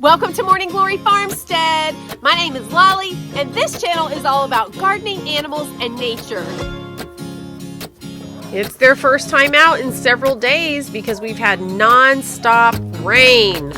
Welcome to Morning Glory Farmstead. My name is Lolly, and this channel is all about gardening, animals, and nature. It's their first time out in several days because we've had non-stop rain.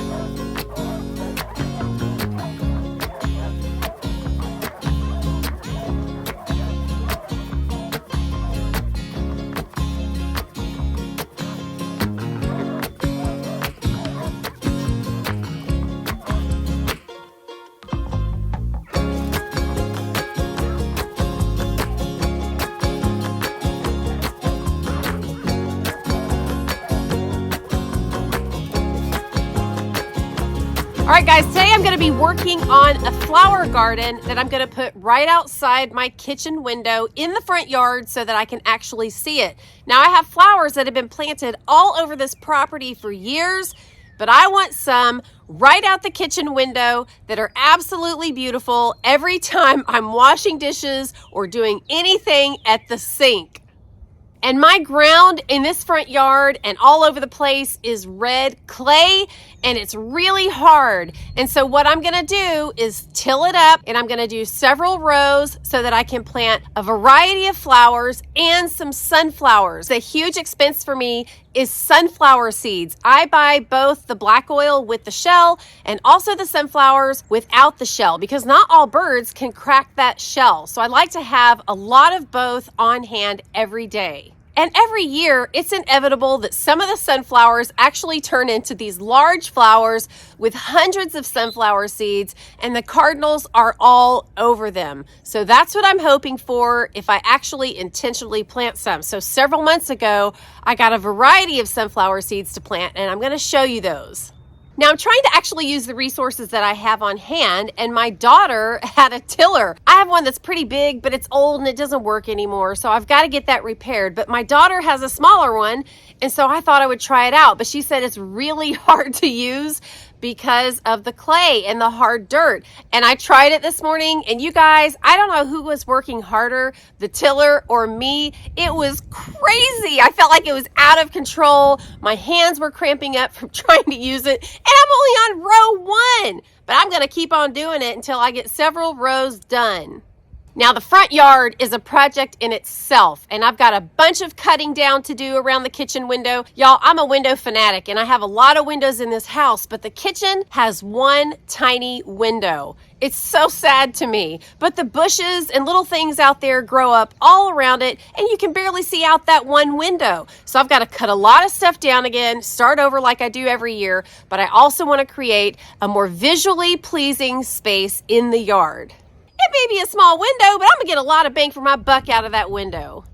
All right, guys, today I'm going to be working on a flower garden that I'm going to put right outside my kitchen window in the front yard so that I can actually see it. Now, I have flowers that have been planted all over this property for years, but I want some right out the kitchen window that are absolutely beautiful every time I'm washing dishes or doing anything at the sink. And my ground in this front yard and all over the place is red clay, and it's really hard. And so what I'm gonna do is till it up, and I'm gonna do several rows so that I can plant a variety of flowers and some sunflowers. The huge expense for me is sunflower seeds. I buy both the black oil with the shell and also the sunflowers without the shell because not all birds can crack that shell. So I like to have a lot of both on hand every day. And every year, it's inevitable that some of the sunflowers actually turn into these large flowers with hundreds of sunflower seeds, and the cardinals are all over them. So that's what I'm hoping for if I actually intentionally plant some. So several months ago, I got a variety of sunflower seeds to plant, and I'm going to show you those. Now, I'm trying to actually use the resources that I have on hand, and my daughter had a tiller. I have one that's pretty big, but it's old and it doesn't work anymore, so I've got to get that repaired. But my daughter has a smaller one, and so I thought I would try it out. But she said it's really hard to use because of the clay and the hard dirt. And I tried it this morning, and you guys, I don't know who was working harder, the tiller or me. It was crazy. I felt like it was out of control. My hands were cramping up from trying to use it, and I'm only on row 1. But I'm gonna keep on doing it until I get several rows done. Now, the front yard is a project in itself, and I've got a bunch of cutting down to do around the kitchen window. Y'all, I'm a window fanatic, and I have a lot of windows in this house, but the kitchen has one tiny window. It's so sad to me, but the bushes and little things out there grow up all around it, and you can barely see out that one window. So I've got to cut a lot of stuff down again, start over like I do every year, but I also want to create a more visually pleasing space in the yard. It may be a small window, but I'm gonna get a lot of bang for my buck out of that window.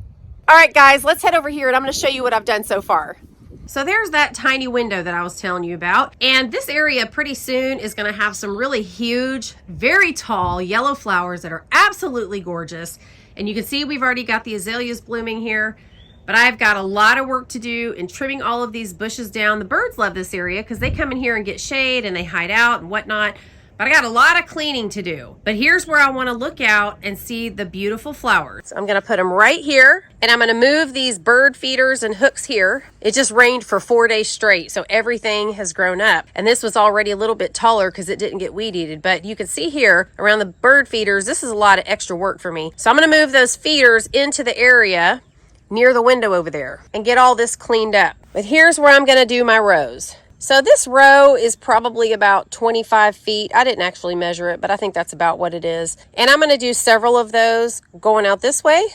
All right, guys, let's head over here and I'm gonna show you what I've done so far. So there's that tiny window that I was telling you about. And this area pretty soon is gonna have some really huge, very tall yellow flowers that are absolutely gorgeous. And you can see we've already got the azaleas blooming here. But I've got a lot of work to do in trimming all of these bushes down. The birds love this area because they come in here and get shade and they hide out and whatnot. But I got a lot of cleaning to do. But here's where I want to look out and see the beautiful flowers. So I'm going to put them right here, and I'm going to move these bird feeders and hooks here. It just rained for 4 days straight, so everything has grown up. And this was already a little bit taller because it didn't get weed eated. But you can see here around the bird feeders, this is a lot of extra work for me. So I'm going to move those feeders into the area near the window over there and get all this cleaned up. But here's where I'm going to do my rows. So this row is probably about 25 feet. I didn't actually measure it, but I think that's about what it is. And I'm going to do several of those going out this way.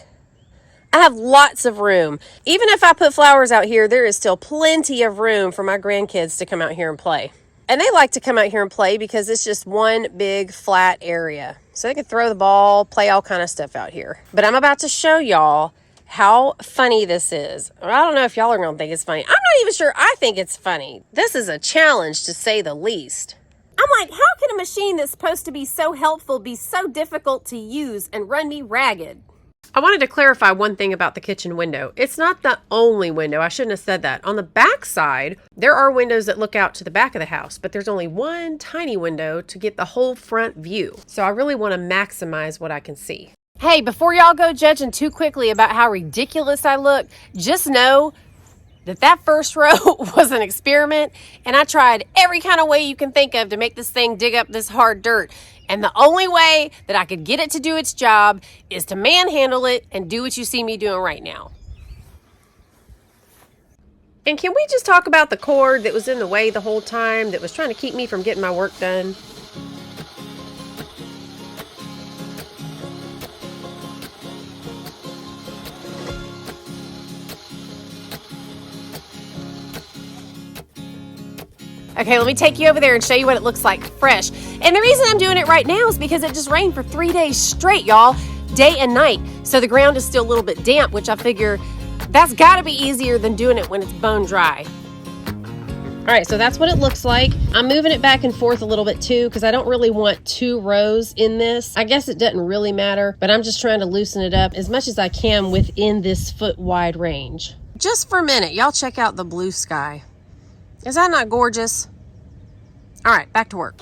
I have lots of room. Even if I put flowers out here, there is still plenty of room for my grandkids to come out here and play. And they like to come out here and play because it's just one big flat area. So they can throw the ball, play all kind of stuff out here. But I'm about to show y'all how funny this is. I don't know if y'all are gonna think it's funny. I'm not even sure I think it's funny. This is a challenge to say the least. I'm like, how can a machine that's supposed to be so helpful be so difficult to use and run me ragged? I wanted to clarify one thing about the kitchen window. It's not the only window. I shouldn't have said that. On the back side, there are windows that look out to the back of the house, but there's only one tiny window to get the whole front view. So I really want to maximize what I can see. Hey, before y'all go judging too quickly about how ridiculous I look, just know that first row was an experiment, and I tried every kind of way you can think of to make this thing dig up this hard dirt. And the only way that I could get it to do its job is to manhandle it and do what you see me doing right now. And can we just talk about the cord that was in the way the whole time that was trying to keep me from getting my work done? Okay, let me take you over there and show you what it looks like fresh. And the reason I'm doing it right now is because it just rained for 3 days straight, y'all, day and night. So the ground is still a little bit damp, which I figure that's got to be easier than doing it when it's bone dry. All right, so that's what it looks like. I'm moving it back and forth a little bit too because I don't really want 2 rows in this. I guess it doesn't really matter, but I'm just trying to loosen it up as much as I can within this foot wide range. Just for a minute, y'all check out the blue sky. Is that not gorgeous? All right, back to work.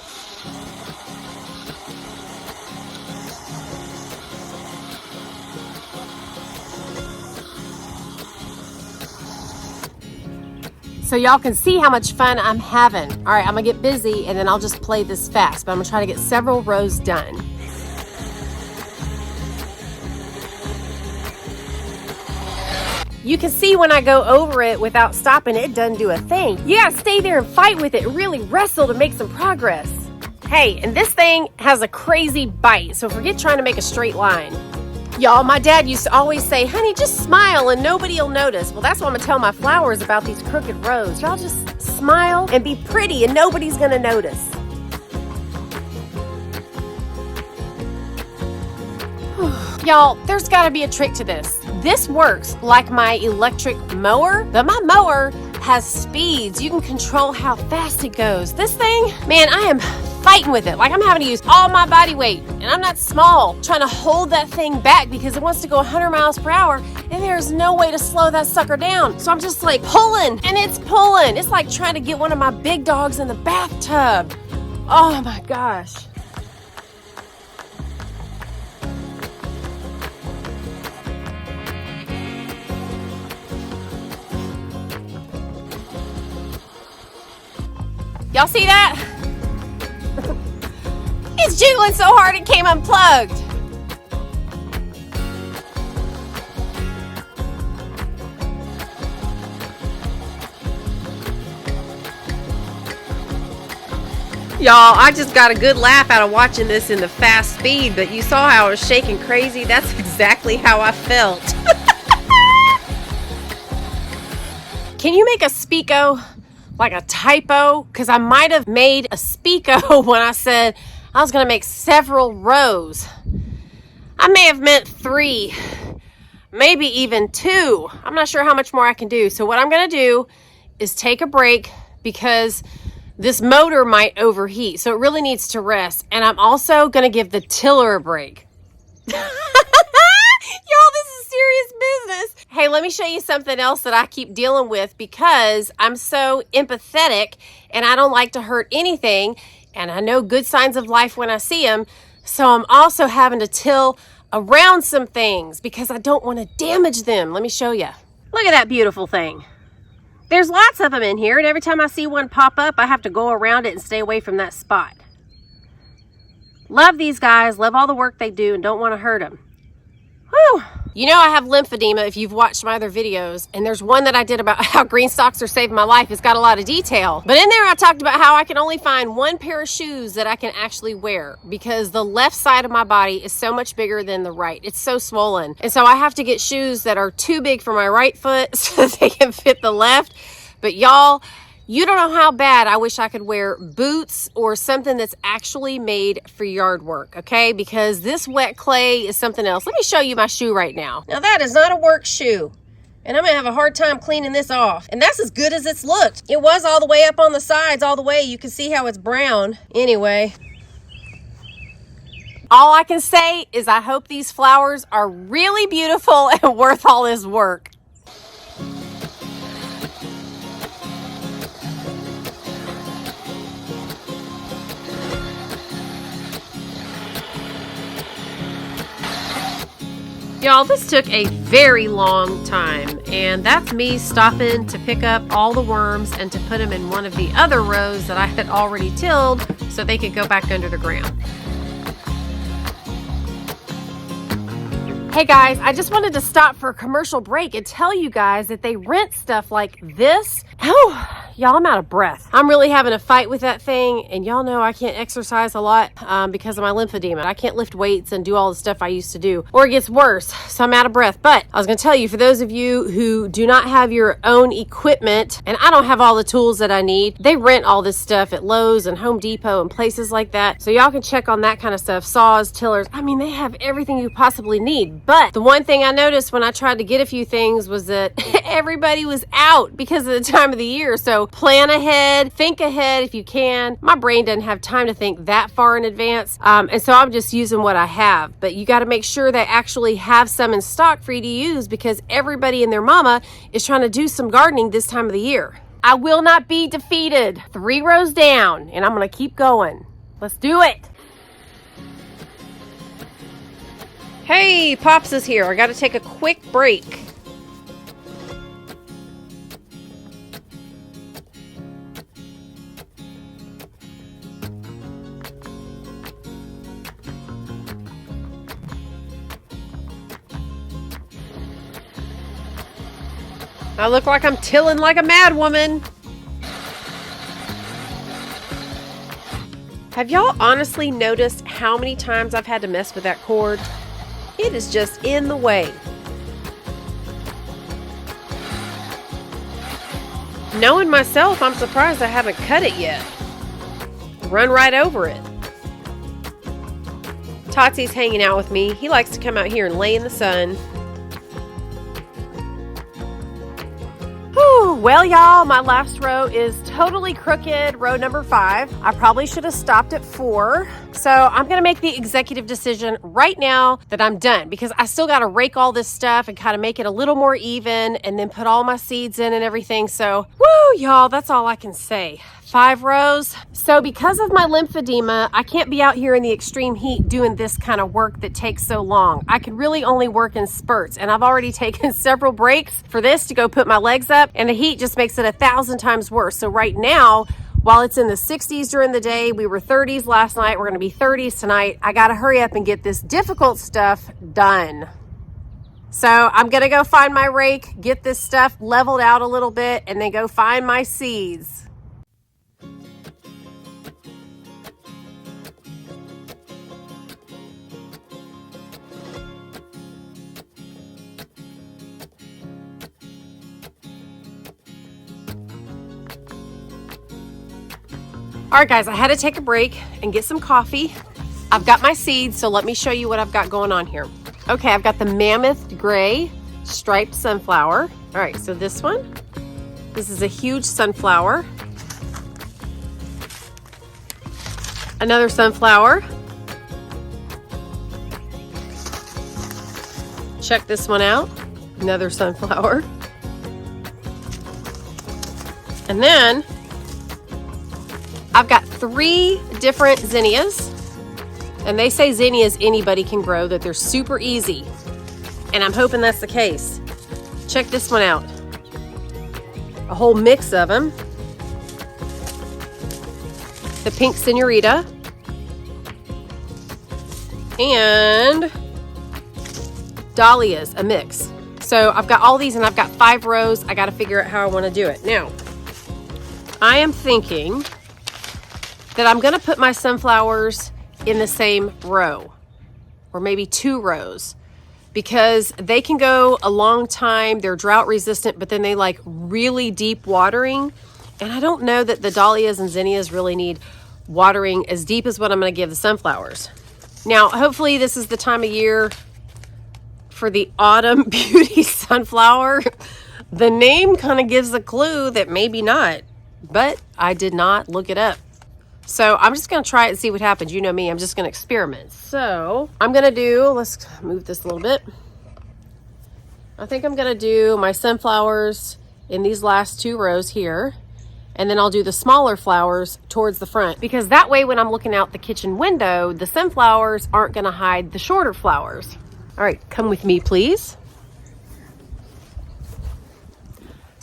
So y'all can see how much fun I'm having. All right, I'm gonna get busy and then I'll just play this fast, but I'm gonna try to get several rows done. You can see when I go over it without stopping, it doesn't do a thing. You gotta stay there and fight with it and really wrestle to make some progress. Hey, and this thing has a crazy bite, so forget trying to make a straight line. Y'all, my dad used to always say, honey, just smile and nobody'll notice. Well, that's what I'm gonna tell my flowers about these crooked rows. Y'all just smile and be pretty and nobody's gonna notice. Y'all, there's gotta be a trick to this. This works like my electric mower, but my mower has speeds. You can control how fast it goes. This thing, man, I am fighting with it. Like I'm having to use all my body weight, and I'm not small, trying to hold that thing back because it wants to go 100 miles per hour, and there's no way to slow that sucker down. So I'm just like pulling, and it's pulling. It's like trying to get one of my big dogs in the bathtub. Oh my gosh. Y'all see that? It's jiggling so hard it came unplugged. Y'all, I just got a good laugh out of watching this in the fast speed, but you saw how I was shaking crazy. That's exactly how I felt. Can you make a speako? Like a typo, because I might have made a speako when I said I was going to make several rows. I may have meant 3, maybe even 2. I'm not sure how much more I can do. So what I'm going to do is take a break because this motor might overheat. So it really needs to rest. And I'm also going to give the tiller a break. Y'all, this is serious business. Hey, let me show you something else that I keep dealing with because I'm so empathetic and I don't like to hurt anything. And I know good signs of life when I see them. So I'm also having to till around some things because I don't want to damage them. Let me show you. Look at that beautiful thing. There's lots of them in here, and every time I see one pop up, I have to go around it and stay away from that spot. Love these guys, love all the work they do, and don't want to hurt them. Whew. You know I have lymphedema if you've watched my other videos, and there's one that I did about how green stalks are saving my life. It's got a lot of detail. But in there I talked about how I can only find one pair of shoes that I can actually wear because the left side of my body is so much bigger than the right. It's so swollen. And so I have to get shoes that are too big for my right foot so that they can fit the left. But y'all, you don't know how bad I wish I could wear boots or something that's actually made for yard work, okay? Because this wet clay is something else. Let me show you my shoe right now. Now that is not a work shoe, and I'm gonna have a hard time cleaning this off. And that's as good as it's looked. It was all the way up on the sides, all the way. You can see how it's brown. Anyway, all I can say is I hope these flowers are really beautiful and worth all this work. Y'all, this took a very long time, And that's me stopping to pick up all the worms and to put them in one of the other rows that I had already tilled so they could go back under the ground. Hey guys, I just wanted to stop for a commercial break and tell you guys that they rent stuff like this. Oh, y'all, I'm out of breath. I'm really having a fight with that thing, and y'all know I can't exercise a lot because of my lymphedema. I can't lift weights and do all the stuff I used to do, or it gets worse, so I'm out of breath. But I was gonna tell you, for those of you who do not have your own equipment, and I don't have all the tools that I need, they rent all this stuff at Lowe's and Home Depot and places like that. So y'all can check on that kind of stuff, saws, tillers. I mean, they have everything you possibly need. But the one thing I noticed when I tried to get a few things was that everybody was out because of the time of the year. So plan ahead, think ahead if you can. My brain doesn't have time to think that far in advance. And so I'm just using what I have. But you got to make sure they actually have some in stock for you to use, because everybody and their mama is trying to do some gardening this time of the year. I will not be defeated. 3 rows down, and I'm going to keep going. Let's do it. Hey, Pops is here. I got to take a quick break. I look like I'm tilling like a mad woman. Have y'all honestly noticed how many times I've had to mess with that cord? It is just in the way. Knowing myself, I'm surprised I haven't cut it yet. Run right over it. Totsy's hanging out with me. He likes to come out here and lay in the sun. Well, y'all, my last row is totally crooked, row number 5. I probably should have stopped at 4. So I'm going to make the executive decision right now that I'm done, because I still got to rake all this stuff and kind of make it a little more even and then put all my seeds in and everything. So, woo, y'all, that's all I can say. 5 rows. So because of my lymphedema, I can't be out here in the extreme heat doing this kind of work that takes so long. I can really only work in spurts, and I've already taken several breaks for this to go put my legs up, and the heat just makes it 1,000 times worse. So right now, while it's in the 60s during the day, we were 30s last night, we're gonna be 30s tonight, I gotta hurry up and get this difficult stuff done. So I'm gonna go find my rake, get this stuff leveled out a little bit, and then go find my seeds. All right, guys, I had to take a break and get some coffee. I've got my seeds, so let me show you what I've got going on here. Okay, I've got the Mammoth Gray Striped Sunflower. All right, so this one, this is a huge sunflower. Another sunflower. Check this one out, another sunflower. And then I've got 3 different zinnias, and they say zinnias anybody can grow, that they're super easy, and I'm hoping that's the case. Check this one out. A whole mix of them. The pink senorita, and dahlias, a mix. So I've got all these, and I've got 5 rows. I got to figure out how I want to do it. Now, I am thinking that I'm going to put my sunflowers in the same row, or maybe 2 rows, because they can go a long time. They're drought resistant, but then they like really deep watering. And I don't know that the dahlias and zinnias really need watering as deep as what I'm going to give the sunflowers. Now, hopefully this is the time of year for the Autumn Beauty Sunflower. The name kind of gives a clue that maybe not, but I did not look it up. So I'm just going to try it and see what happens. You know me, I'm just going to experiment. So I'm going to do, let's move this a little bit. I think I'm going to do my sunflowers in these last 2 rows here. And then I'll do the smaller flowers towards the front, because that way when I'm looking out the kitchen window, the sunflowers aren't going to hide the shorter flowers. All right, come with me, please.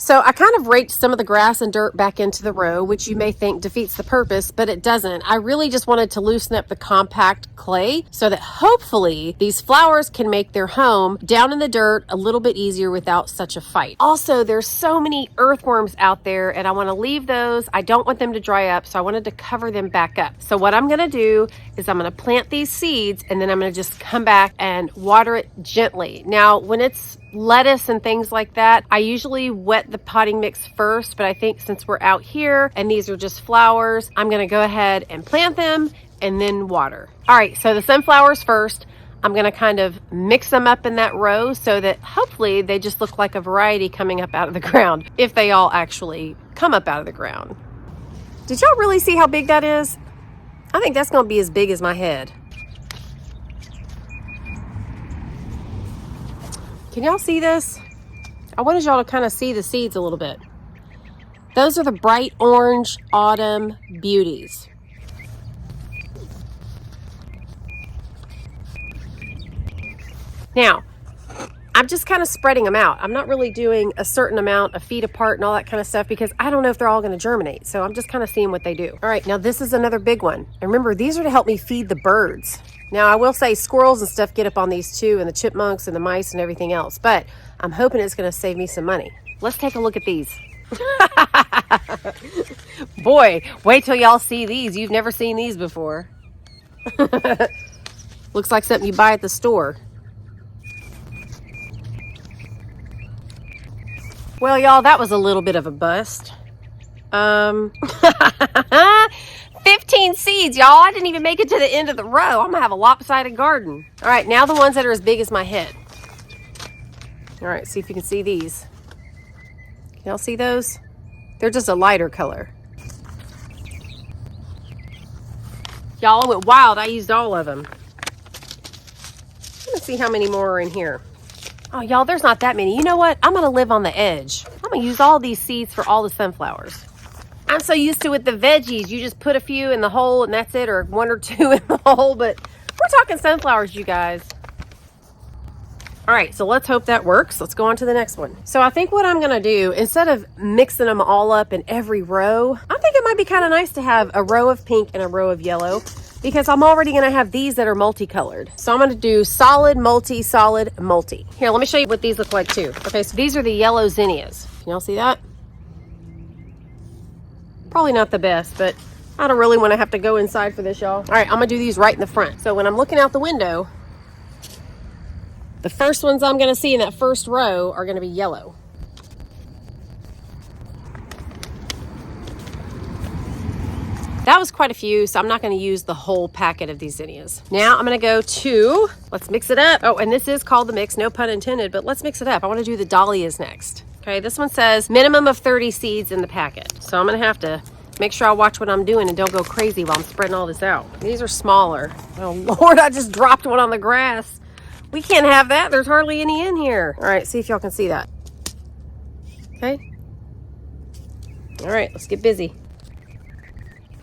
So I kind of raked some of the grass and dirt back into the row, which you may think defeats the purpose, but it doesn't. I really just wanted to loosen up the compact clay so that hopefully these flowers can make their home down in the dirt a little bit easier without such a fight. Also, there's so many earthworms out there and I want to leave those. I don't want them to dry up, so I wanted to cover them back up. So what I'm going to do is I'm going to plant these seeds and then I'm going to just come back and water it gently. Now, when it's lettuce and things like that, I usually wet the potting mix first, but I think since we're out here and these are just flowers, I'm going to go ahead and plant them and then water. All right, so the sunflowers first. I'm going to kind of mix them up in that row so that hopefully they just look like a variety coming up out of the ground, if they all actually come up out of the ground. Did y'all really see how big that is? I think that's going to be as big as my head. Can y'all see this? I wanted y'all to kind of see the seeds a little bit. Those are the bright orange autumn beauties. Now, I'm just kind of spreading them out. I'm not really doing a certain amount of feet apart and all that kind of stuff because I don't know if they're all going to germinate. So I'm just kind of seeing what they do. All right, now this is another big one. And remember, these are to help me feed the birds. Now, I will say squirrels and stuff get up on these too, and the chipmunks and the mice and everything else, but I'm hoping it's going to save me some money. Let's take a look at these. Boy, wait till y'all see these. You've never seen these before. Looks like something you buy at the store. Well, y'all, that was a little bit of a bust. 15 seeds, y'all. I didn't even make it to the end of the row. I'm gonna have a lopsided garden. All right, now the ones that are as big as my head. All right, see if you can see these. Can y'all see those? They're just a lighter color. Y'all, I went wild. I used all of them. Let's see how many more are in here. Oh, y'all, there's not that many. You know what? I'm gonna live on the edge. I'm gonna use all these seeds for all the sunflowers. I'm so used to with the veggies, you just put a few in the hole and that's it, or one or two in the hole, but we're talking sunflowers, you guys. All right, so let's hope that works. Let's go on to the next one. So I think what I'm gonna do, instead of mixing them all up in every row, I think it might be kind of nice to have a row of pink and a row of yellow because I'm already gonna have these that are multicolored. So I'm gonna do solid, multi, solid, multi. Here, let me show you what these look like too. Okay, so these are the yellow zinnias. Can y'all see that? Probably not the best, but I don't really want to have to go inside for this, y'all. All right, I'm gonna do these right in the front. So when I'm looking out the window, the first ones I'm gonna see in that first row are gonna be yellow. That was quite a few, so I'm not gonna use the whole packet of these zinnias. Now I'm gonna go to, let's mix it up. Oh, and this is called the mix, no pun intended, but let's mix it up. I wanna do the dahlias next. Okay, this one says minimum of 30 seeds in the packet. So I'm gonna have to make sure I watch what I'm doing and don't go crazy while I'm spreading all this out. These are smaller. Oh Lord, I just dropped one on the grass. We can't have that. There's hardly any in here. All right, see if y'all can see that. Okay. All right, let's get busy.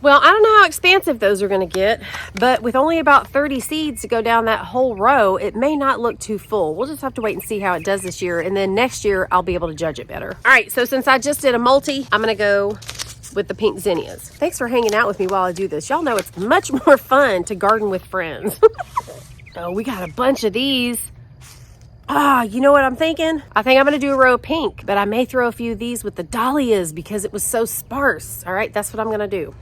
Well, I don't know how expansive those are gonna get, but with only about 30 seeds to go down that whole row, it may not look too full. We'll just have to wait and see how it does this year, and then next year I'll be able to judge it better. All right, so since I just did a multi, I'm gonna go with the pink zinnias. Thanks for hanging out with me while I do this. Y'all know it's much more fun to garden with friends. Oh, we got a bunch of these. Ah, you know what I'm thinking? I think I'm gonna do a row of pink, but I may throw a few of these with the dahlias because it was so sparse. All right, that's what I'm gonna do.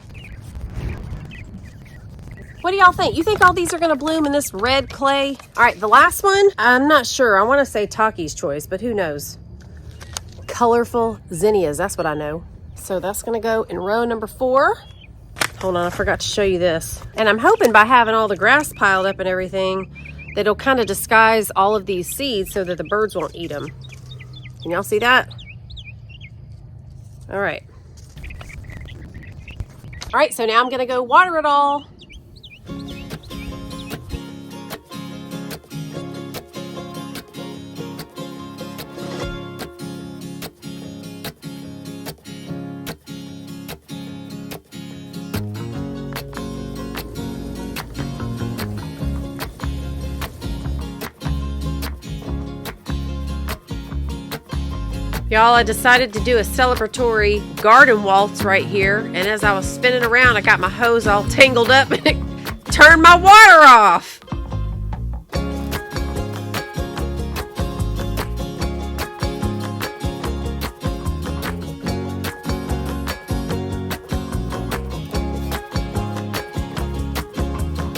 What do y'all think? You think all these are gonna bloom in this red clay? All right, the last one, I'm not sure. I wanna say Taki's choice, but who knows? Colorful zinnias, that's what I know. So that's gonna go in row number 4. Hold on, I forgot to show you this. And I'm hoping by having all the grass piled up and everything, that it'll kind of disguise all of these seeds so that the birds won't eat them. Can y'all see that? All right. All right, so now I'm gonna go water it all. Y'all, I decided to do a celebratory garden waltz right here, and as I was spinning around, I got my hose all tangled up and it turned my water off.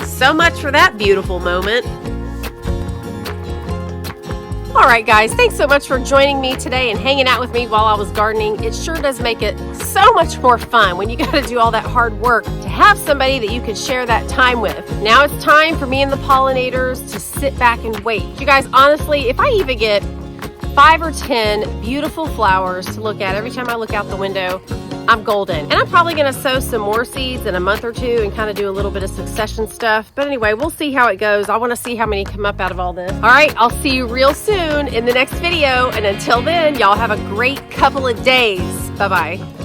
So much for that beautiful moment. All right, guys, thanks so much for joining me today and hanging out with me while I was gardening. It sure does make it so much more fun when you got to do all that hard work to have somebody that you can share that time with. Now it's time for me and the pollinators to sit back and wait. You guys, honestly, if I even get 5 or 10 beautiful flowers to look at every time I look out the window, I'm golden. And I'm probably gonna sow some more seeds in a month or two and kind of do a little bit of succession stuff. But anyway, we'll see how it goes. I wanna see how many come up out of all this. All right, I'll see you real soon in the next video. And until then, y'all have a great couple of days. Bye-bye.